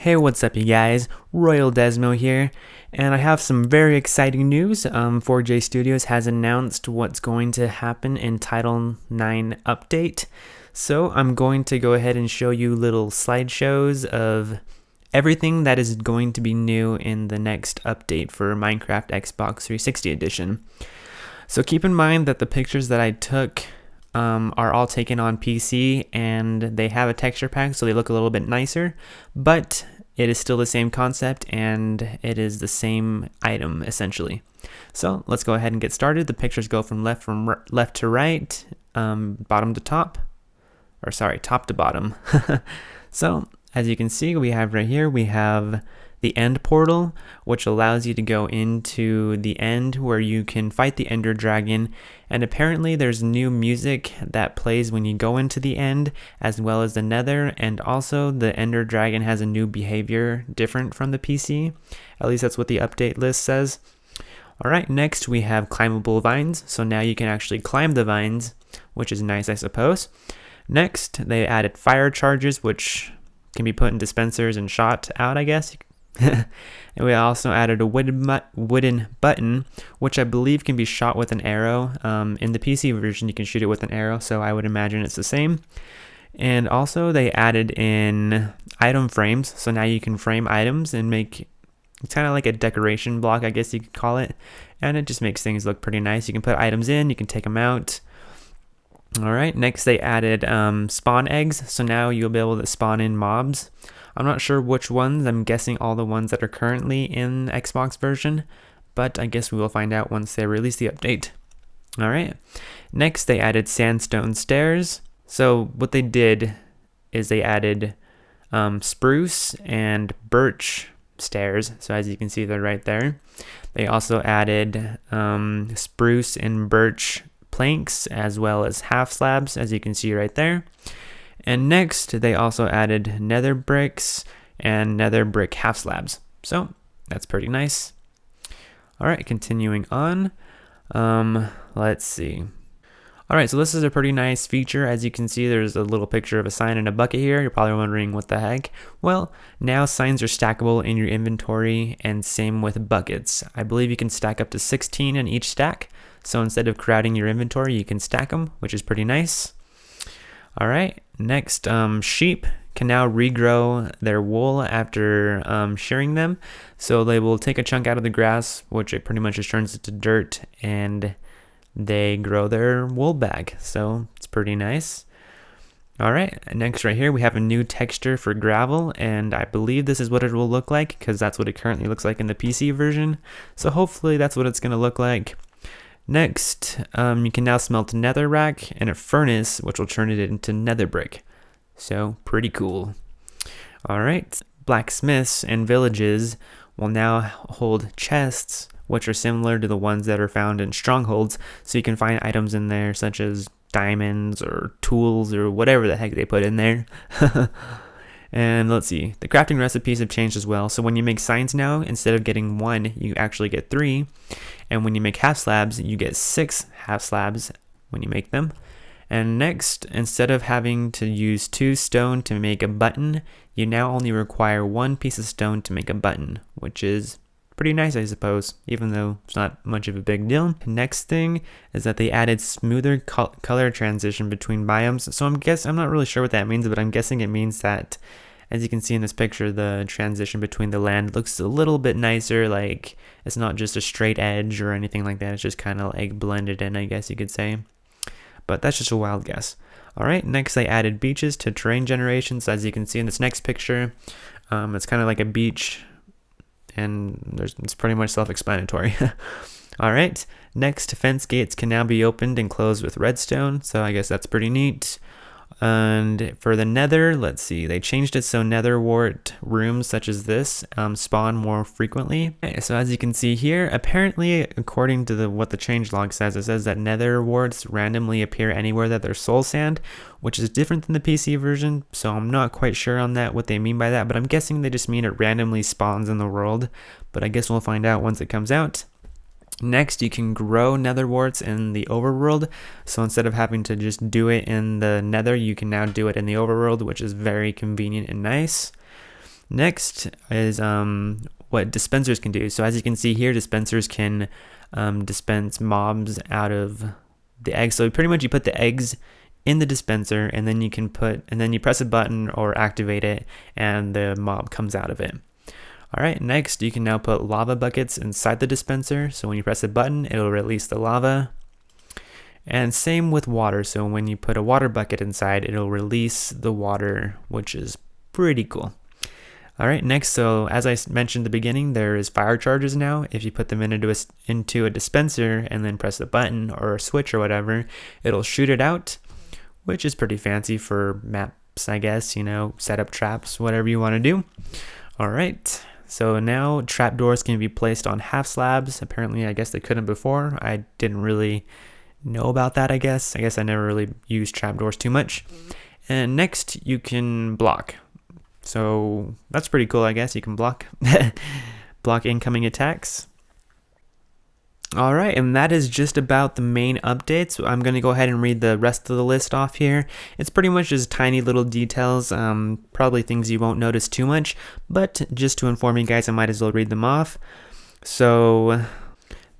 Hey, what's up, you guys? RoyalDezmo here, and I have some very exciting news. 4J Studios has announced what's going to happen in Title 9 Update. So I'm going to go ahead and show you little slideshows of everything that is going to be new in the next update for Minecraft Xbox 360 Edition. So keep in mind that the pictures that I took are all taken on PC, and they have a texture pack, so they look a little bit nicer, but it is still the same concept and it is the same item essentially. So let's go ahead and get started. The pictures go from left to right, bottom to top, or sorry, top to bottom. So as you can see, we have right here, we have the end portal, which allows you to go into the end where you can fight the Ender Dragon, and apparently there's new music that plays when you go into the end, as well as the Nether, and also the Ender Dragon has a new behavior different from the PC. At least that's what the update list says. Alright, next we have climbable vines, so now you can actually climb the vines, which is nice, I suppose. Next, they added fire charges, which can be put in dispensers and shot out, I guess. And we also added a wooden button, which I believe can be shot with an arrow. In the PC version, you can shoot it with an arrow, so I would imagine it's the same. And also, they added in item frames, so now you can frame items and make it's kind of like a decoration block, I guess you could call it. And it just makes things look pretty nice. You can put items in, you can take them out. Alright, next they added spawn eggs, so now you'll be able to spawn in mobs. I'm not sure which ones, I'm guessing all the ones that are currently in Xbox version, but I guess we will find out once they release the update. Alright, next they added sandstone stairs. So what they did is they added spruce and birch stairs, so as you can see they're right there. They also added spruce and birch planks as well as half slabs, as you can see right there. And next, they also added nether bricks and nether brick half slabs. So that's pretty nice. All right, continuing on. Let's see. All right, so this is a pretty nice feature. As you can see, there's a little picture of a sign in a bucket here. You're probably wondering what the heck. Well, now signs are stackable in your inventory, and same with buckets. I believe you can stack up to 16 in each stack. So instead of crowding your inventory, you can stack them, which is pretty nice. All right, next, sheep can now regrow their wool after shearing them. So they will take a chunk out of the grass, which it pretty much just turns into dirt, and they grow their wool back. So it's pretty nice. All right, next right here, we have a new texture for gravel, and I believe this is what it will look like because that's what it currently looks like in the PC version. So hopefully that's what it's going to look like. Next, you can now smelt netherrack and a furnace, which will turn it into nether brick. So, pretty cool. Alright, blacksmiths and villages will now hold chests, which are similar to the ones that are found in strongholds, so you can find items in there such as diamonds or tools or whatever the heck they put in there. And let's see, the crafting recipes have changed as well. So when you make signs now, instead of getting 1, you actually get 3. And when you make half slabs, you get 6 half slabs when you make them. And next, instead of having to use 2 stone to make a button, you now only require 1 piece of stone to make a button, which is pretty nice, I suppose, even though it's not much of a big deal. Next thing is that they added smoother color transition between biomes. So I'm not really sure what that means, but I'm guessing it means that, as you can see in this picture, the transition between the land looks a little bit nicer, like it's not just a straight edge or anything like that, it's just kind of like blended in, I guess you could say. But that's just a wild guess. Alright, next they added beaches to terrain generations, as you can see in this next picture. It's kind of like a beach, and it's pretty much self-explanatory. Alright, next, fence gates can now be opened and closed with redstone, so I guess that's pretty neat. And for the nether, let's see, they changed it so nether wart rooms such as this spawn more frequently. Okay, so as you can see here, apparently according to what the changelog says, it says that nether warts randomly appear anywhere that there's soul sand, which is different than the PC version, so I'm not quite sure on that, what they mean by that, but I'm guessing they just mean it randomly spawns in the world, but I guess we'll find out once it comes out. Next, you can grow nether warts in the overworld, so instead of having to just do it in the nether, you can now do it in the overworld, which is very convenient and nice. Next is what dispensers can do. So as you can see here, dispensers can dispense mobs out of the eggs. So pretty much you put the eggs in the dispenser, and then you press a button or activate it, and the mob comes out of it. All right, next you can now put lava buckets inside the dispenser. So when you press a button, it'll release the lava. And same with water. So when you put a water bucket inside, it'll release the water, which is pretty cool. All right, next, so as I mentioned at the beginning, there is fire charges now. If you put them into a dispenser and then press a button or a switch or whatever, it'll shoot it out, which is pretty fancy for maps, I guess, set up traps, whatever you want to do. All right, so now trapdoors can be placed on half slabs. Apparently, I guess they couldn't before. I didn't really know about that, I guess. I never really used trapdoors too much. And next, you can block. So that's pretty cool, I guess. You can block incoming attacks. All right, and that is just about the main updates. I'm going to go ahead and read the rest of the list off here. It's pretty much just tiny little details, probably things you won't notice too much, but just to inform you guys, I might as well read them off. So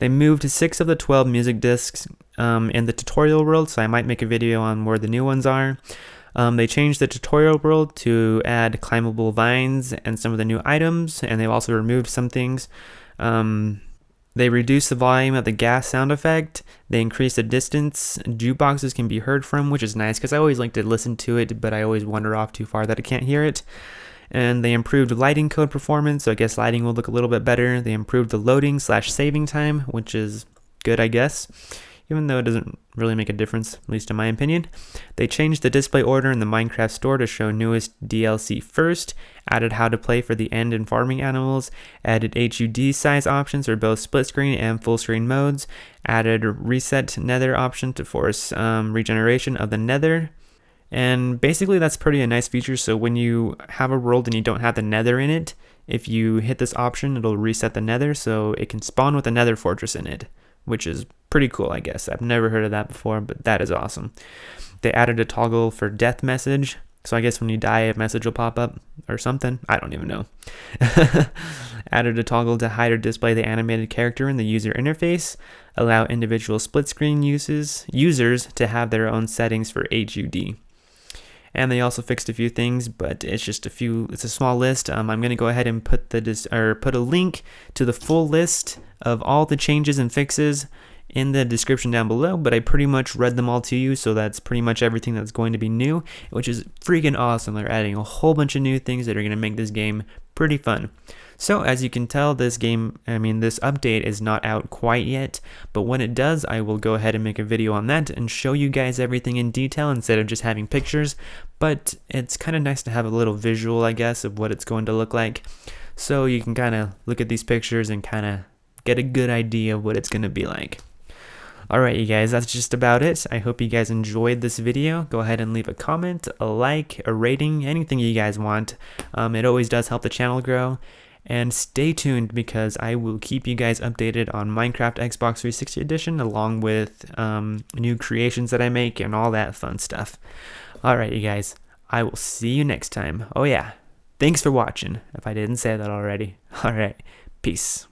they moved 6 of the 12 music discs in the tutorial world, so I might make a video on where the new ones are. They changed the tutorial world to add climbable vines and some of the new items, and they've also removed some things. They reduced the volume of the gas sound effect. They increased the distance jukeboxes can be heard from, which is nice because I always like to listen to it, but I always wander off too far that I can't hear it. And they improved lighting code performance, so I guess lighting will look a little bit better. They improved the loading/saving time, which is good, I guess, even though it doesn't really make a difference, at least in my opinion. They changed the display order in the Minecraft store to show newest DLC first, added how to play for the end and farming animals, added HUD size options for both split screen and full screen modes, added reset nether option to force regeneration of the nether. And basically that's pretty a nice feature. So when you have a world and you don't have the nether in it, if you hit this option, it'll reset the nether so it can spawn with a nether fortress in it, which is pretty cool, I guess. I've never heard of that before, but that is awesome. They added a toggle for death message, so I guess when you die, a message will pop up or something. I don't even know. Added a toggle to hide or display the animated character in the user interface. Allow individual split screen users to have their own settings for HUD. And they also fixed a few things, but it's a small list. I'm going to go ahead and put a link to the full list of all the changes and fixes in the description down below, but I pretty much read them all to you, so that's pretty much everything that's going to be new, which is freaking awesome. They're adding a whole bunch of new things that are going to make this game pretty fun. So as you can tell, this update is not out quite yet, but when it does, I will go ahead and make a video on that and show you guys everything in detail instead of just having pictures. But it's kind of nice to have a little visual, I guess, of what it's going to look like, so you can kind of look at these pictures and kind of get a good idea of what it's going to be like. Alright, you guys, that's just about it. I hope you guys enjoyed this video. Go ahead and leave a comment, a like, a rating, anything you guys want. It always does help the channel grow. And stay tuned because I will keep you guys updated on Minecraft Xbox 360 Edition along with new creations that I make and all that fun stuff. Alright, you guys, I will see you next time. Oh yeah, thanks for watching, if I didn't say that already. Alright, peace.